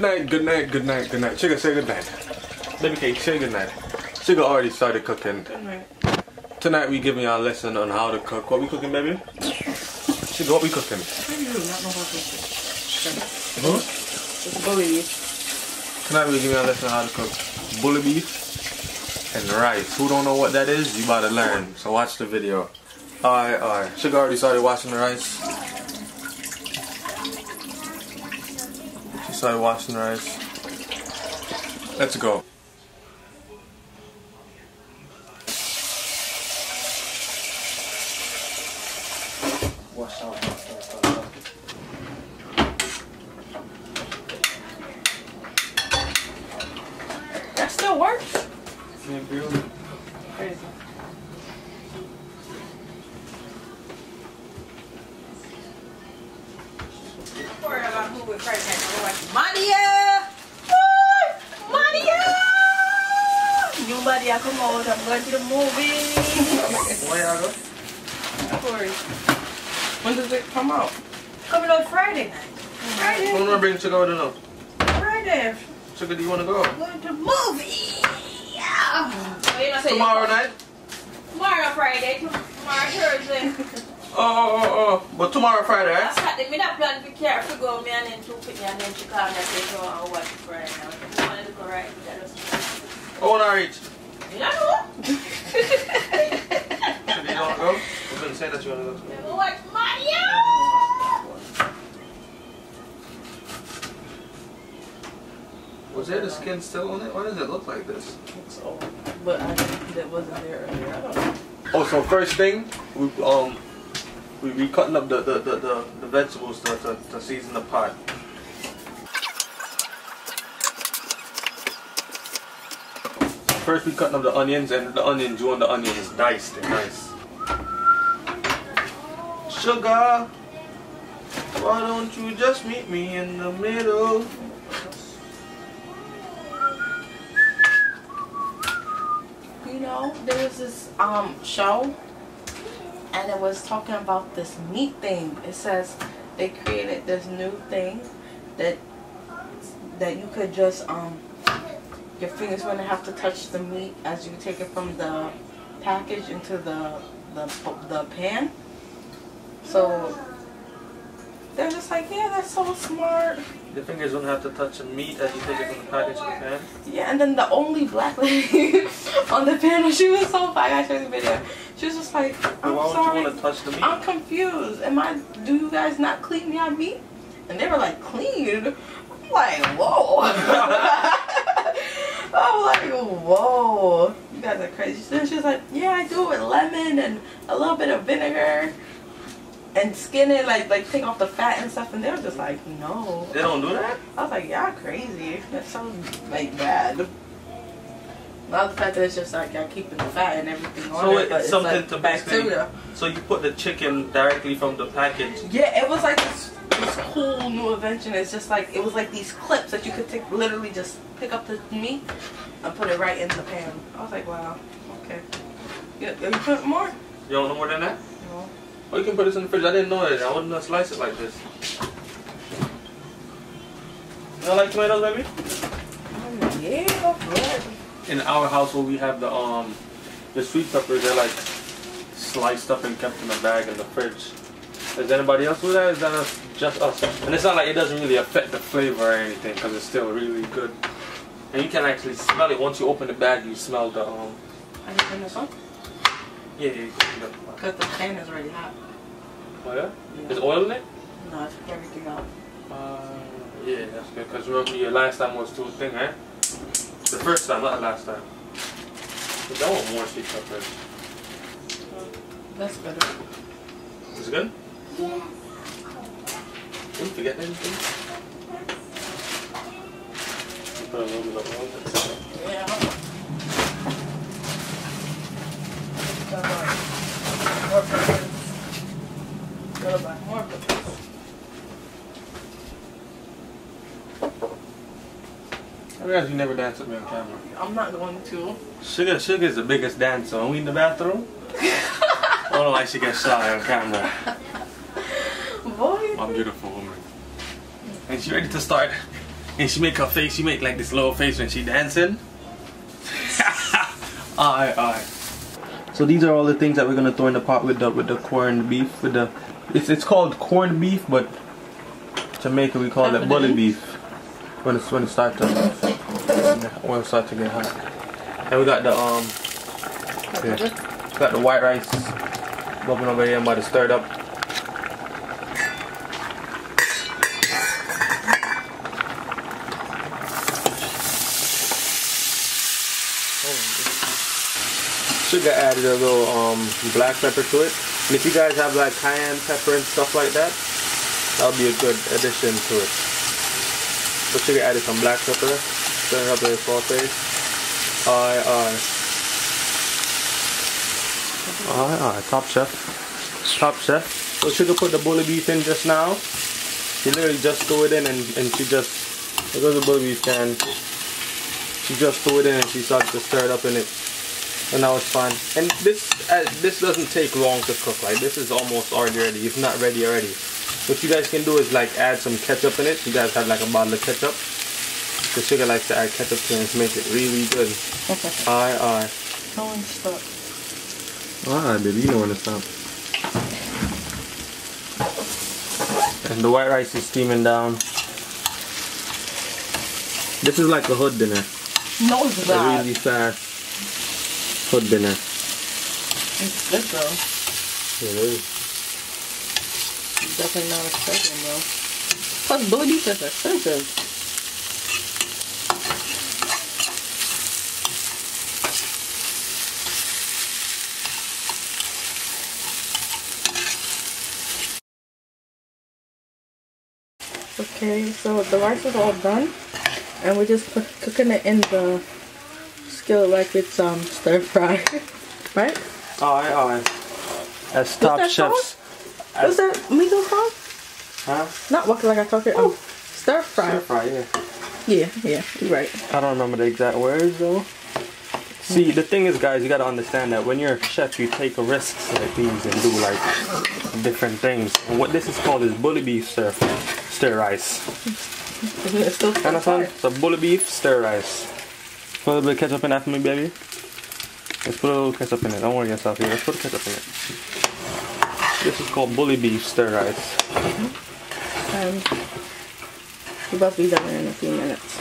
night, good night, good night, good night. Sugar, say good night. Baby cake, say good night. Sugar already started cooking. Good night. Tonight we giving y'all a lesson on how to cook. What we cooking, baby? Sugar, what we cooking? I do not know how to cook. Huh? It's bully beef. Tonight we giving y'all a lesson on how to cook bully beef and rice. Who don't know what that is? You about to learn. So watch the video. Alright. Sugar already started washing the rice. She started washing the rice. Let's go. Wash out. That still works? Yeah, really? Crazy. Maria, come out. I'm going to the movie. Where y'all go? Corey. When does it come out? Coming out Friday night. Friday. I'm gonna bring Sugar to know. Friday. Sugar, do you wanna go? I'm going to the movie. Yeah. Tomorrow night? Tomorrow Friday. Tomorrow Thursday. Oh. But tomorrow Friday, right? I started me that plan to be careful go me and then to pick me and then she called me and said, "Oh, I'll watch it Friday now." I wanted to go right. Oh, when I reach. You don't know? Sugar, you wanna go? You couldn't say that you wanna go. Go watch Mario. Was there the skin still on it? Why does it look like this? It's old, but I think that wasn't there earlier. I don't know. Oh, so first thing, we cutting up the vegetables to season the pot. First we cutting up the onions, and the onions, you want the onions diced and nice. Sugar, why don't you just meet me in the middle? You know, there was this show, and it was talking about this meat thing. It says they created this new thing that you could just your fingers wouldn't have to touch the meat as you take it from the package into the pan. So they're just like, yeah, that's so smart. Your fingers wouldn't have to touch the meat as you take it from the package to the pan? Yeah, and then the only black lady on the panel, she was so funny. I showed you the video. She was just like, I'm why sorry, would you want to touch the meat? I'm confused. Do you guys not clean your meat? And they were like, clean? I'm like, whoa. I'm like, whoa. You guys are crazy. Then she was like, yeah, I do it with lemon and a little bit of vinegar. And skin it, like take off the fat and stuff, and they were just like, no. They don't do that? I was like, y'all crazy. That sounds like bad. Not the fact that it's just like y'all keeping the fat and everything on So it, but it's it's something like to bacteria. So you put the chicken directly from the package? Yeah, it was like this cool new invention. It's just like, it was like these clips that you could take, literally just pick up the meat and put it right in the pan. I was like, wow, okay. You put more? You don't know more than that? No. Oh, you can put this in the fridge. I didn't know it. I wouldn't slice it like this. You don't like tomatoes, baby? Yeah, good. In our household, we have the sweet peppers. They're like sliced up and kept in a bag in the fridge. Does anybody else do that? Is that just us? And it's not like it doesn't really affect the flavor or anything, because it's still really good. And you can actually smell it once you open the bag. You smell the Are you putting this on? Yeah. Because the pan is already hot. Oh yeah? Is oil in it? No, I took everything out. Yeah, that's good. Because remember your last time was too thin, right? The first time, not the last time. But I want more sweet peppers. That's better. Is it good? Yeah. Didn't forget anything? You put a little bit of oil in it. Yeah. More peppers. Gotta buy more peppers. I realize you never dance with me on camera. I'm not going to. Sugar is the biggest dancer. When we in the bathroom, I don't know why she gets shy on camera. Boy. My beautiful woman. And she ready to start. and she make her face. She make like this little face when she dancing. Alright. So these are all the things that we're gonna throw in the pot with the corned beef. With the it's called corned beef, but Jamaica we call it bully beef. When it starts to get hot. And we got the got the white rice bubbling over here. I'm about to stir it up. Sugar added a little black pepper to it, and if you guys have like cayenne pepper and stuff like that, that'll be a good addition to it. So sugar added some black pepper, stir it up in the saute. Top chef. So sugar put the bully beef in just now. She literally just threw it in, and she just, there goes the bully beef can. She just threw it in and she started to stir it up in it. And now it's fine. And this doesn't take long to cook. Like, this is almost already ready, if not ready already. What you guys can do is like add some ketchup in it. You guys have like a bottle of ketchup. The sugar likes to add ketchup to it and make it really good. Aye. No one stop. Alright, baby, you know when to stop. And the white rice is steaming down. This is like a hood dinner. No, it's not. A really fast hood dinner. It's good though. It is. It's definitely not expensive though. Plus, bully beef is expensive. Okay, so the rice is all done, and we're just cooking it in the skillet like it's stir fry, right? Aye. As top chefs. What's that miso sauce? Huh? Not walking like I talk it. Stir fry. Stir fry, yeah. Yeah, you're right. I don't remember the exact words though. See, the thing is, guys, you gotta understand that when you're a chef, you take risks like these and do like different things. And what this is called is bully beef stir rice. It's still stir fry. So bully beef stir rice. Put a little bit of ketchup in that for me, baby. Let's put a little ketchup in it. Don't worry yourself here. Let's put ketchup in it. This is called bully beef stir rice. We're about to be done in a few minutes.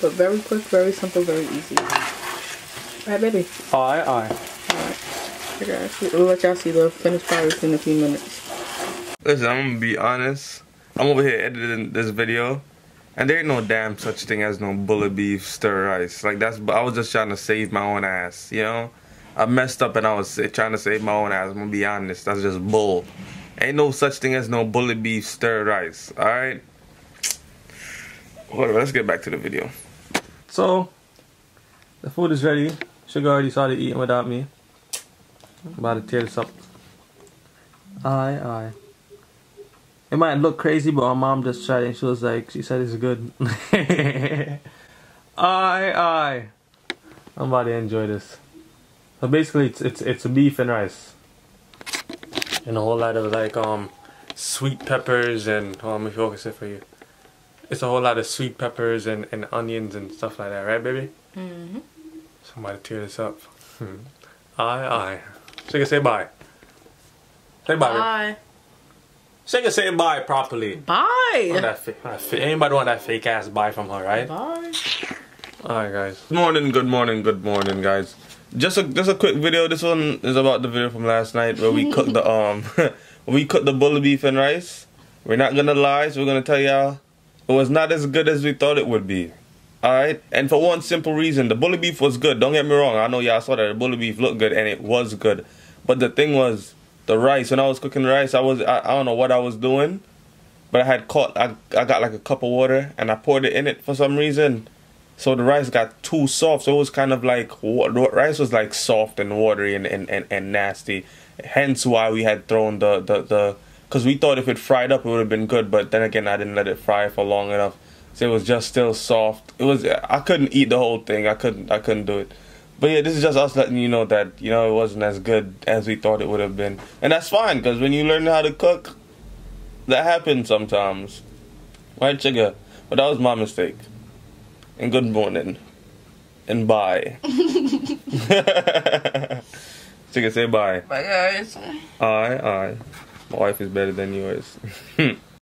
But very quick, very simple, very easy. Alright, baby. Aye. Alright. We'll let y'all see the finished product in a few minutes. Listen, I'm gonna be honest. I'm over here editing this video, and there ain't no damn such thing as no bully beef stir rice. Like, I was just trying to save my own ass, you know? I messed up and I was trying to save my own ass. I'm gonna be honest. That's just bull. Ain't no such thing as no bully beef stir rice, alright? Whatever, let's get back to the video. So, the food is ready. Sugar already started eating without me. I'm about to tear this up. Aye. It might look crazy, but my mom just tried it and she said it's good. Aye. I'm about to enjoy this. So basically it's a beef and rice. And a whole lot of like sweet peppers and let me focus it for you. It's a whole lot of sweet peppers and onions and stuff like that, right, baby? Mm-hmm. Somebody tear this up. Aye. Sugar, say bye. Say bye. Bye. Sugar, say bye properly. Bye. Anybody want that fake ass bye from her, right? Bye. Alright, guys. Good morning, guys. Just a quick video. This one is about the video from last night where we cooked the we cooked the bully beef and rice. We're not gonna lie, so we're gonna tell y'all it was not as good as we thought it would be. Alright? And for one simple reason, the bully beef was good. Don't get me wrong. I know y'all saw that the bully beef looked good and it was good. But the thing was, the rice, when I was cooking the rice, I don't know what I was doing. But I got like a cup of water and I poured it in it for some reason. So the rice got too soft. So it was kind of like, the rice was like soft and watery and nasty. Hence why we had thrown because we thought if it fried up it would have been good, but then again I didn't let it fry for long enough, so it was just still soft. I couldn't eat the whole thing. I couldn't do it. But yeah, this is just us letting you know that it wasn't as good as we thought it would have been, and that's fine because when you learn how to cook, that happens sometimes, right, Sugar? But that was my mistake. And good morning. And bye. So you can say bye. Bye, guys. Aye. My wife is better than yours.